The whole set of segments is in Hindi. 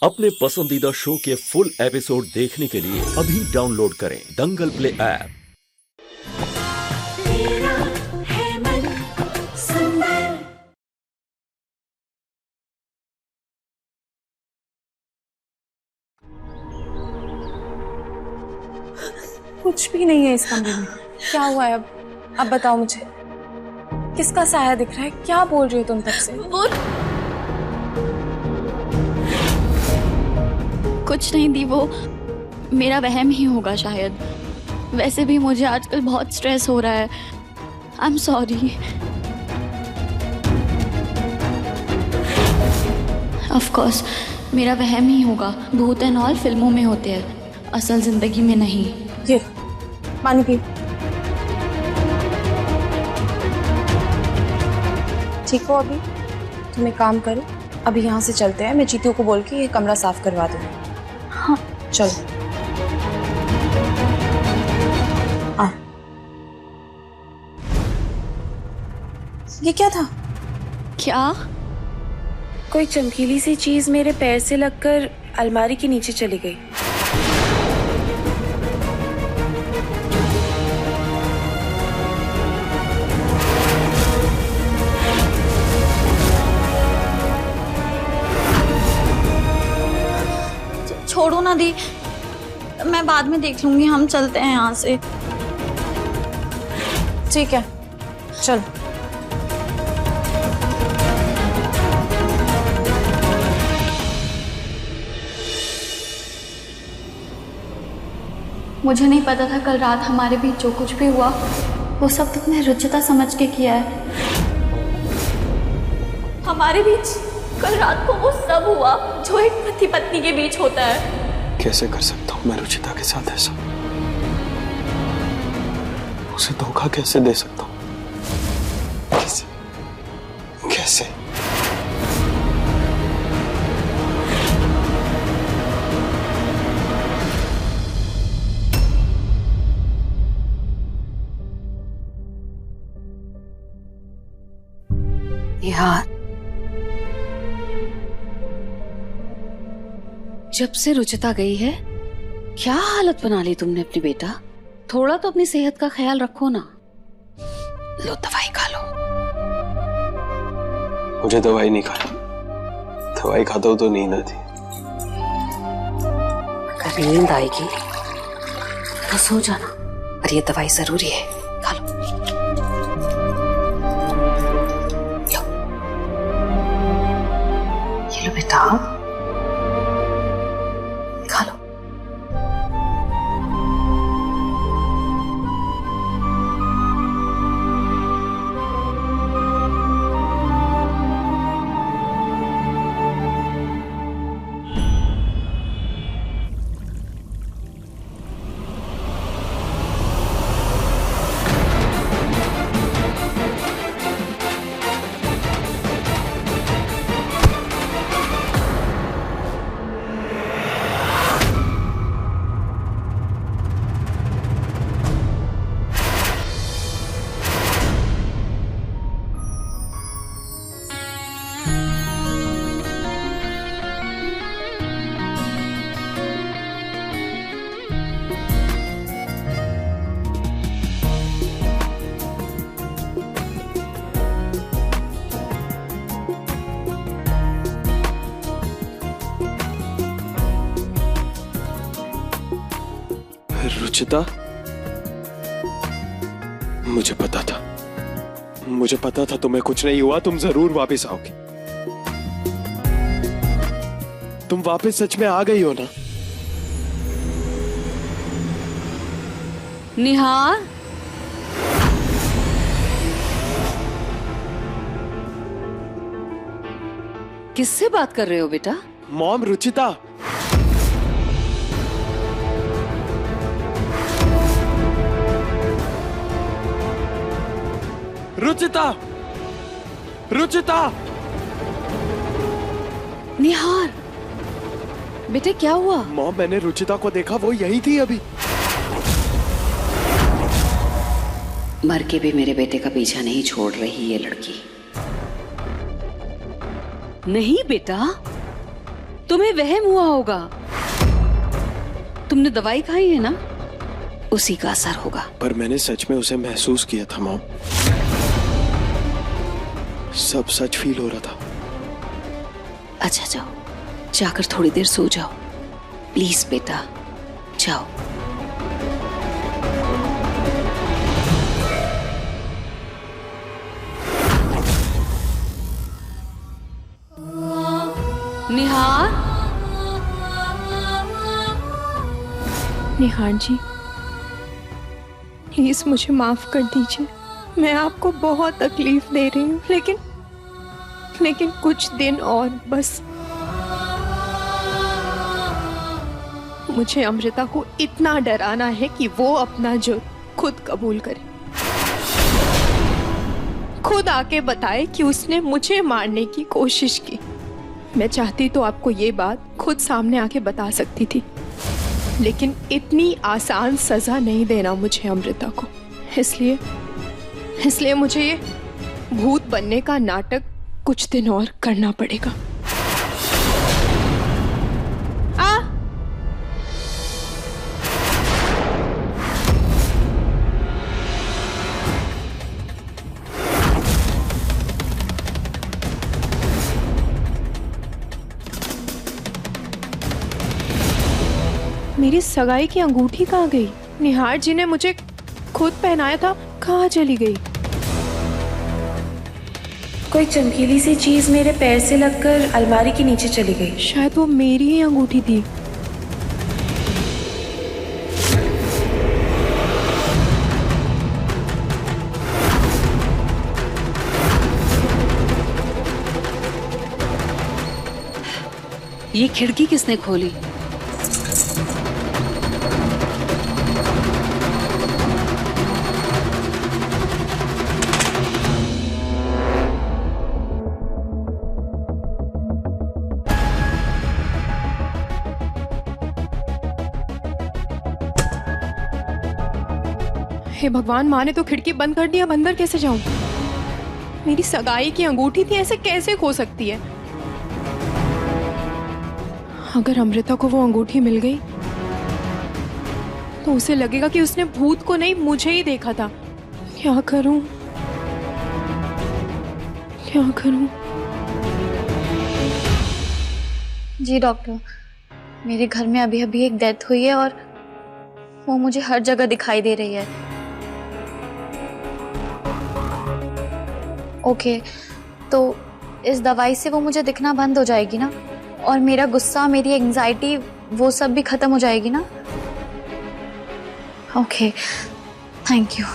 अपने पसंदीदा शो के फुल एपिसोड देखने के लिए अभी डाउनलोड करें दंगल प्ले ऐप। मेरा है मन सुंदर। कुछ भी नहीं है इस कमरे में। क्या हुआ है अब बताओ मुझे। किसका साया दिख रहा है? क्या बोल रही हो तुम तब से? वो कुछ नहीं दी, वो मेरा वहम ही होगा शायद। वैसे भी मुझे आजकल बहुत स्ट्रेस हो रहा है। I am sorry. Of course मेरा वहम ही होगा। भूत एंड ऑल फिल्मों में होते हैं, असल जिंदगी में नहीं। ये पानी पी। ठीक हो अभी? तुम एक काम करो, अभी यहाँ से चलते हैं। मैं जीतू को बोल के ये कमरा साफ करवा दूँगी। हाँ चलो। ये क्या था? क्या? कोई चमकीली सी चीज मेरे पैर से लगकर अलमारी के नीचे चली गई। छोड़ो ना दी, मैं बाद में देख लूंगी। हम चलते हैं यहाँ से। ठीक है चल। मुझे नहीं पता था कल रात हमारे बीच जो कुछ भी हुआ वो सब तुमने रुचिता समझ के किया है। हमारे बीच कल रात को वो सब हुआ जो एक पति पत्नी के बीच होता है। कैसे कर सकता हूँ मैं रुचिता के साथ ऐसा? उसे धोखा कैसे दे सकता हूँ? कैसे कैसे? यार, जब से रुचिता गई है क्या हालत बना ली तुमने अपनी बेटा। थोड़ा तो अपनी सेहत का ख्याल रखो ना। लो दवाई खा लो। मुझे दवाई नहीं खानी। दवाई खाता हूं तो नींद आती। अगर नींद आएगी तो सो जाना, और ये दवाई जरूरी है। खा लो। ये लो बेटा, खा लो। रुचिता, मुझे पता था तुम्हें कुछ नहीं हुआ। तुम जरूर वापस आओगी। तुम वापस सच में आ गई हो ना? निहार, किससे बात कर रहे हो बेटा? मॉम, रुचिता। रुचिता, रुचिता। निहार बेटे, क्या हुआ? मॉम, मैंने रुचिता को देखा, वो यही थी अभी। मर के भी मेरे बेटे का पीछा नहीं छोड़ रही ये लड़की। नहीं बेटा, तुम्हें वहम हुआ होगा। तुमने दवाई खाई है ना, उसी का असर होगा। पर मैंने सच में उसे महसूस किया था मॉम, सब सच फील हो रहा था। अच्छा जाओ, जाकर थोड़ी देर सो जाओ प्लीज बेटा, जाओ। निहार, निहार जी, प्लीज मुझे माफ कर दीजिए। मैं आपको बहुत तकलीफ दे रही हूँ, लेकिन कुछ दिन और बस। मुझे अमृता को इतना डराना है कि वो अपना जुर्म खुद कबूल करे, खुद आके बताए कि उसने मुझे मारने की कोशिश की। मैं चाहती तो आपको ये बात खुद सामने आके बता सकती थी, लेकिन इतनी आसान सजा नहीं देना मुझे अमृता को। इसलिए मुझे ये भूत बनने का नाटक कुछ दिन और करना पड़ेगा। मेरी सगाई की अंगूठी कहाँ गई? निहार जी ने मुझे खुद पहनाया था, कहाँ चली गई? कोई चमकीली सी चीज मेरे पैर से लगकर अलमारी के नीचे चली गई। शायद वो मेरी ही अंगूठी थी। ये खिड़की किसने खोली? हे भगवान, माँ ने तो खिड़की बंद कर दी, अब अंदर कैसे जाऊं? मेरी सगाई की अंगूठी थी, ऐसे कैसे खो सकती है? अगर अमृता को वो अंगूठी मिल गई तो उसे लगेगा कि उसने भूत को नहीं, मुझे ही देखा था। क्या करूं? क्या करूं? जी डॉक्टर, मेरे घर में अभी अभी एक डेथ हुई है और वो मुझे हर जगह दिखाई दे रही है। ओके, तो इस दवाई से वो मुझे दिखना बंद हो जाएगी ना, और मेरा गुस्सा, मेरी एंजाइटी, वो सब भी खत्म हो जाएगी ना? Okay, thank you.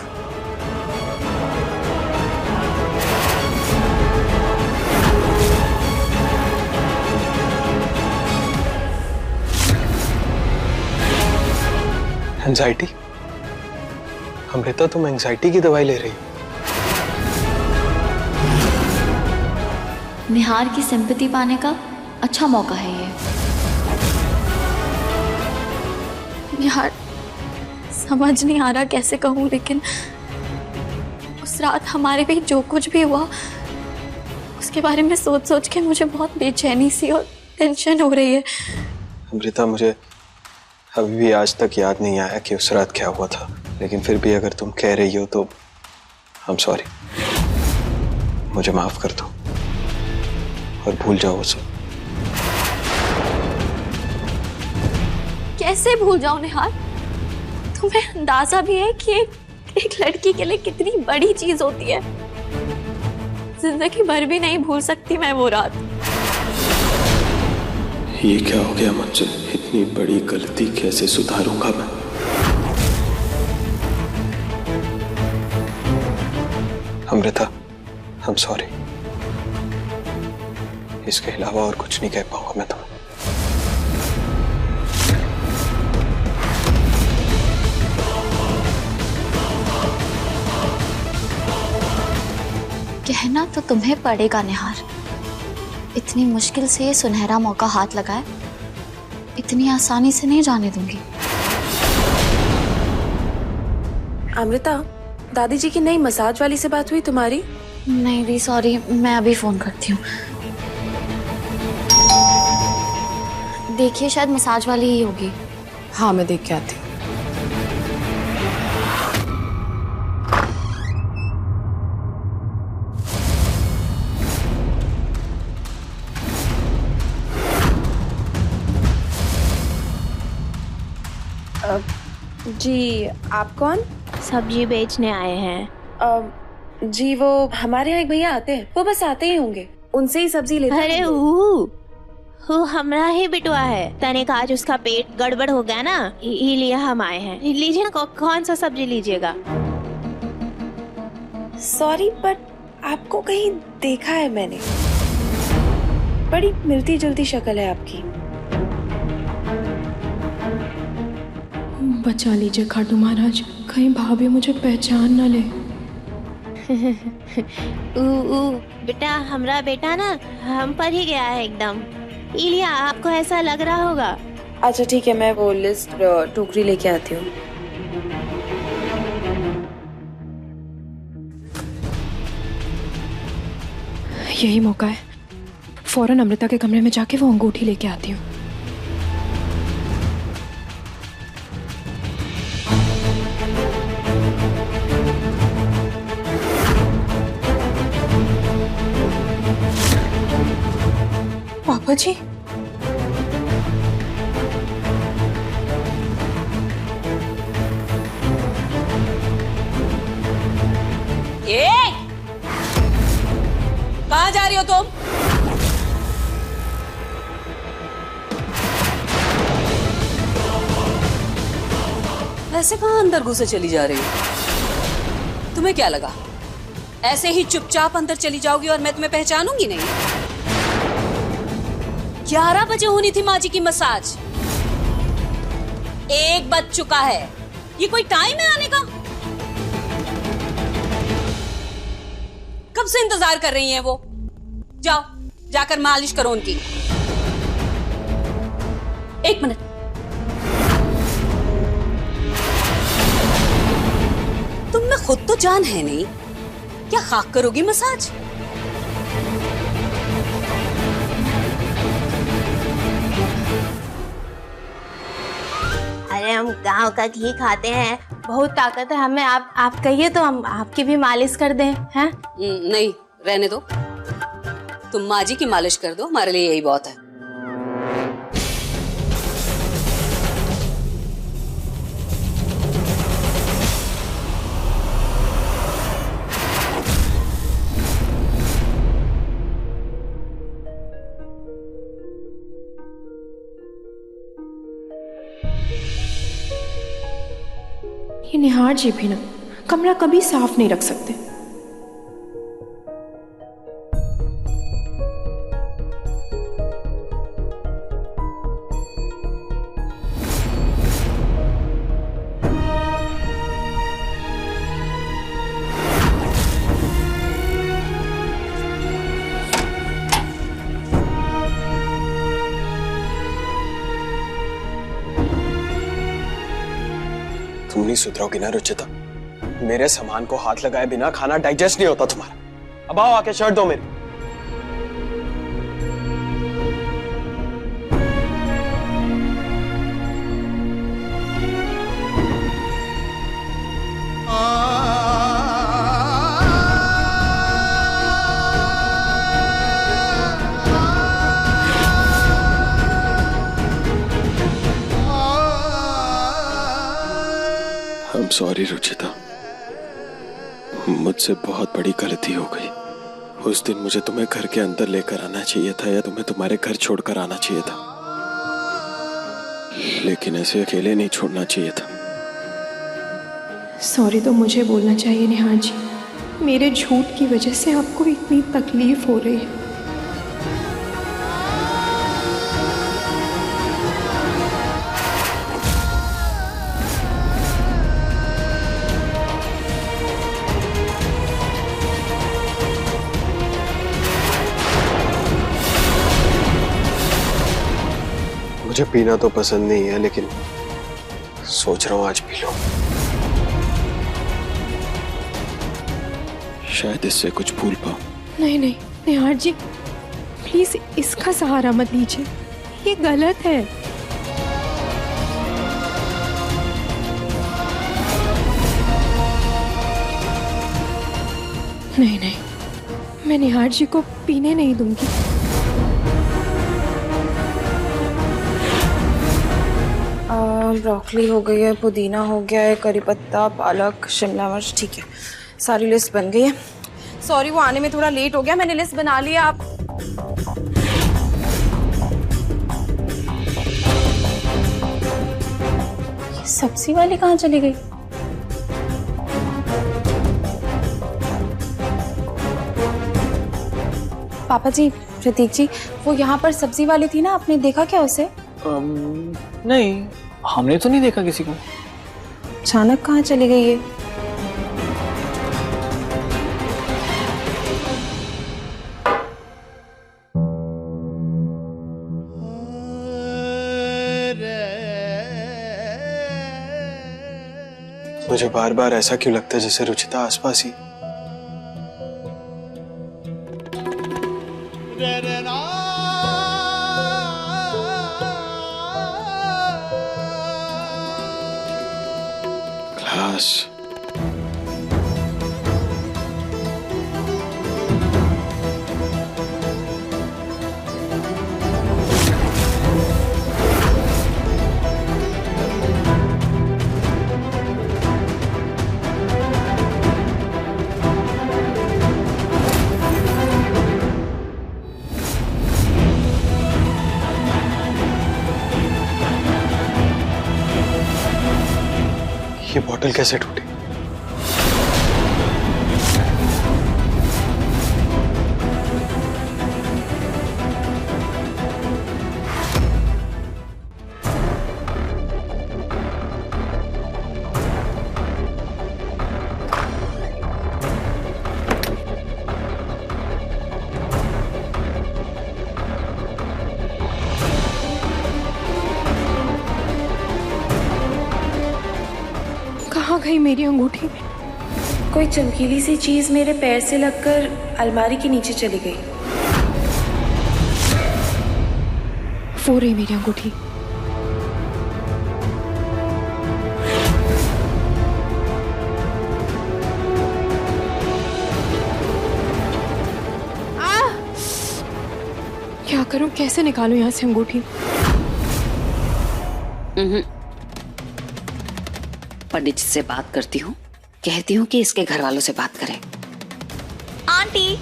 Anxiety? Amrita, तुम एंजाइटी की दवाई ले रही हो? निहार की सिंपैथी पाने का अच्छा मौका है ये। यार, समझ नहीं आ रहा कैसे कहूँ, लेकिन उस रात हमारे बीच जो कुछ भी हुआ उसके बारे में सोच सोच के मुझे बहुत बेचैनी सी और टेंशन हो रही है। अमृता, मुझे अभी भी आज तक याद नहीं आया कि उस रात क्या हुआ था, लेकिन फिर भी अगर तुम कह रही हो तो आई एम सॉरी। मुझे माफ कर दो और भूल जाओ उसे। कैसे भूल जाऊं निहार? तुम्हें अंदाजा भी है कि एक लड़की के लिए कितनी बड़ी चीज होती है? जिंदगी भर भी नहीं भूल सकती मैं वो रात। ये क्या हो गया मुझसे? इतनी बड़ी गलती कैसे सुधारूंगा मैं? Amrita, I am sorry. इसके अलावा और कुछ नहीं कह पाऊंगा मैं तुम्हें। कहना तो तुम्हें पड़ेगा निहार, इतनी मुश्किल से ये सुनहरा मौका हाथ लगाए, इतनी आसानी से नहीं जाने दूंगी। अमृता, दादी जी की नई मसाज वाली से बात हुई तुम्हारी? नहीं दी, सॉरी, मैं अभी फोन करती हूँ। देखिए शायद मसाज वाली ही होगी। हाँ मैं देख के आती हूँ। जी आप कौन? सब्जी बेचने आए हैं। जी वो हमारे यहाँ एक भैया आते हैं, वो बस आते ही होंगे, उनसे ही सब्जी लेते अरे हैं। हु हमरा ही बिटवा है। तनिक आज उसका पेट गड़बड़ हो गया ना, इसलिए हम आए हैं। लीजिए ना, कौन सा सब्जी लीजिएगा? सॉरी बट आपको कहीं देखा है मैंने, बड़ी मिलती जुलती शक्ल है आपकी। बचा लीजिए खाटू महाराज, कहीं भाभी मुझे पहचान न ले। बेटा, हमरा बेटा ना हम पर ही गया है एकदम, इसलिए आपको ऐसा लग रहा होगा। अच्छा ठीक है, मैं वो लिस्ट टोकरी लेके आती हूँ। यही मौका है, फौरन अमृता के कमरे में जाके वो अंगूठी लेके आती हूँ। पापा जी, कहाँ जा रही हो तुम? ऐसे कहाँ अंदर घुसे चली जा रही हो? तुम्हें क्या लगा ऐसे ही चुपचाप अंदर चली जाओगी और मैं तुम्हें पहचानूंगी नहीं? 11 बजे होनी थी माँ जी की मसाज, 1 बज चुका है। ये कोई टाइम है आने का? कब से इंतजार कर रही हैं वो? जाओ जाकर मालिश करो उनकी। 1 मिनट, तुम में खुद तो जान है नहीं, क्या खाक करोगी मसाज? अरे हम गांव का घी खाते हैं, बहुत ताकत है हमें। आप कहिए तो हम आपकी भी मालिश कर दें, हैं? नहीं रहने दो, तुम माँ जी की मालिश कर दो, हमारे लिए यही बहुत है। ये निहार जी भी ना कमरा कभी साफ नहीं रख सकते। तुम नहीं सुधरोगी ना रुचिता, मेरे सामान को हाथ लगाए बिना खाना डाइजेस्ट नहीं होता तुम्हारा। अब आओ आके शर्ट दो मेरी। I'm sorry रुचिता, मुझसे बहुत बड़ी गलती हो गई। उस दिन मुझे तुम्हें घर के अंदर लेकर आना चाहिए था या तुम्हें तुम्हारे घर छोड़कर आना चाहिए था, लेकिन ऐसे अकेले नहीं छोड़ना चाहिए था। सॉरी तो मुझे बोलना चाहिए निहार जी, मेरे झूठ की वजह से आपको इतनी तकलीफ हो रही है। मुझे पीना तो पसंद नहीं है, लेकिन सोच रहा हूं आज पी लूं। शायद इससे कुछ भूल पाऊं। नहीं नहीं निहार जी, प्लीज इसका सहारा मत लीजिए, ये गलत है। नहीं नहीं, मैं निहार जी को पीने नहीं दूंगी। ब्रोकली हो गई है, पुदीना हो गया है, करी पत्ता, पालक, शिमला मिर्च, ठीक है, सारी लिस्ट बन गई है। सॉरी वो आने में थोड़ा लेट हो गया, मैंने लिस्ट बना लिया। आप ये सब्जी वाली कहाँ चली गई? पापा जी, प्रतीक जी, वो यहाँ पर सब्जी वाली थी ना, आपने देखा क्या उसे? नहीं, हमने तो नहीं देखा किसी को। अचानक कहाँ चली गई है? मुझे बार बार ऐसा क्यों लगता है जैसे रुचिता आसपास ही। क्लास ये बॉटल कैसे टूटी? कहाँ गई मेरी अंगूठी? कोई चमकीली सी चीज मेरे पैर से लगकर अलमारी के नीचे चली गई। वो रही मेरी अंगूठी। क्या करूं, कैसे निकालूं यहाँ से अंगूठी? पंडित जी से बात करती हूँ, कहती हूँ कि इसके घर वालों से बात करें। आंटी,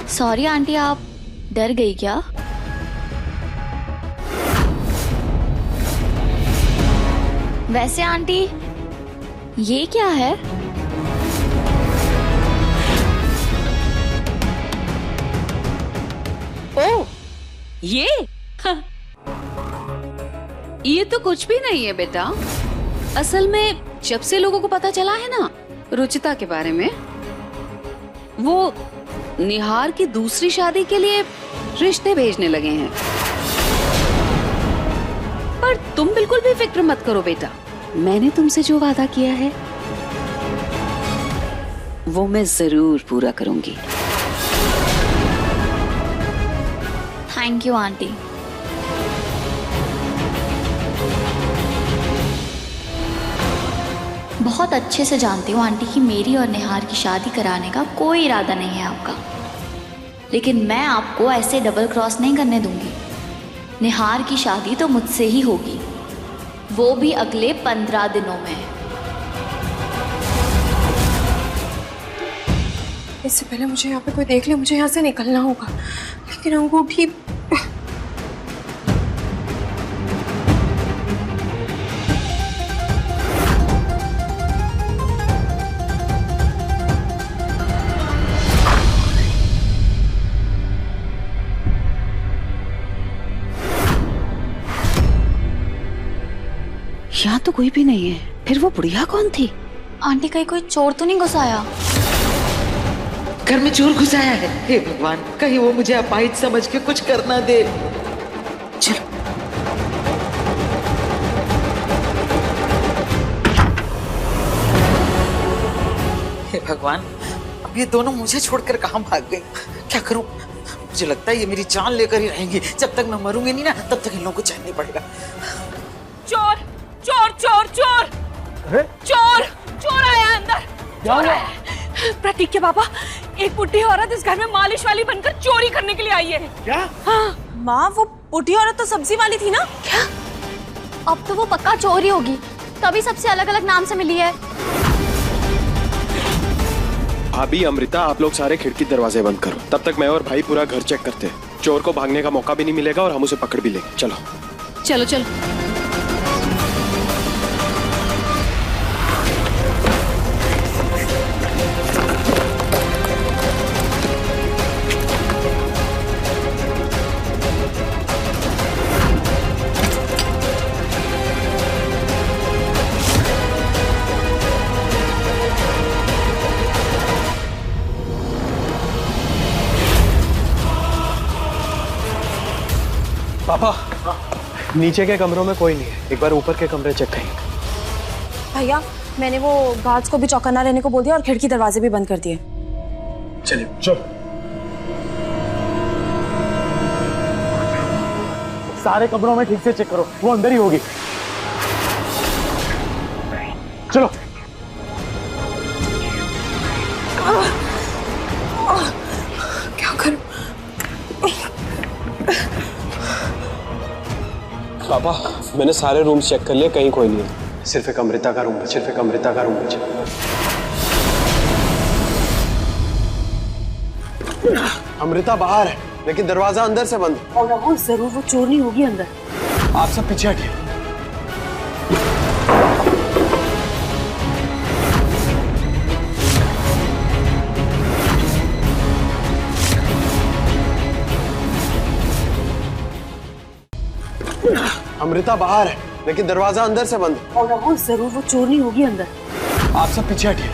सॉरी आंटी, आप डर गई क्या? वैसे आंटी, ये क्या है? ओ, ये ये तो कुछ भी नहीं है बेटा। असल में जब से लोगों को पता चला है ना रुचिता के बारे में, वो निहार की दूसरी शादी के लिए रिश्ते भेजने लगे हैं। पर तुम बिल्कुल भी फिक्र मत करो बेटा, मैंने तुमसे जो वादा किया है वो मैं जरूर पूरा करूंगी। Thank you aunty. बहुत अच्छे से जानती हूँ आंटी कि मेरी और निहार की शादी कराने का कोई इरादा नहीं है आपका, लेकिन मैं आपको ऐसे डबल क्रॉस नहीं करने दूंगी। निहार की शादी तो मुझसे ही होगी, वो भी अगले 15 दिनों में। इससे पहले मुझे यहाँ पे कोई देख ले, मुझे यहाँ से निकलना होगा। लेकिन अंगूठी यहाँ तो कोई भी नहीं है, फिर वो बुढ़िया कौन थी? आंटी, कहीं कोई चोर तो नहीं घुसाया? घर में चोर घुसाया है? हे भगवान, कहीं वो मुझे अपाहिज समझ के कुछ करना दे। चलो। भगवान, अब ये दोनों मुझे छोड़कर कहाँ भाग गए? क्या करूं? मुझे लगता है ये मेरी जान लेकर ही रहेंगी। जब तक मैं मरूंगी नहीं ना, तब तक इन लोगों को चैन नहीं पड़ेगा। चोर चोर चोर चोर चोर चोर आया अंदर। चोर आया। प्रतीक के पापा, एक बुढ़ी औरत इस घर में मालिश वाली बनकर चोरी करने के लिए आई है। क्या? हाँ। माँ, वो बुढ़ी औरत तो सब्जी वाली थी ना? क्या? अब तो वो पक्का चोरी होगी, तभी सबसे अलग अलग नाम से मिली है। भाभी, अमृता, आप लोग सारे खिड़की दरवाजे बंद करो। तब तक मैं और भाई पूरा घर चेक करते हैं। चोर को भागने का मौका भी नहीं मिलेगा और हम उसे पकड़ भी लेंगे। चलो चलो चलो। पापा, नीचे के कमरों में कोई नहीं है। एक बार ऊपर के कमरे चेक करें। भैया, मैंने वो गार्ड्स को भी चौकन्ना रहने को बोल दिया और खिड़की दरवाजे भी बंद कर दिए। चलिए चलो। सारे कमरों में ठीक से चेक करो, वो अंदर ही होगी। चलो। क्या करूं? पापा, मैंने सारे रूम्स चेक कर लिए, कहीं कोई नहीं है। सिर्फ एक अमृता का रूम है, सिर्फ एक अमृता का रूम है। अमृता बाहर है, लेकिन दरवाजा अंदर से बंद। और राहुल, जरूर वो चोर नहीं होगी अंदर। आप सब पीछे हटिए। अमृता बाहर है, लेकिन दरवाजा अंदर से बंद। और राहुल, जरूर वो चोर नहीं होगी अंदर। आप सब पीछे हटिए।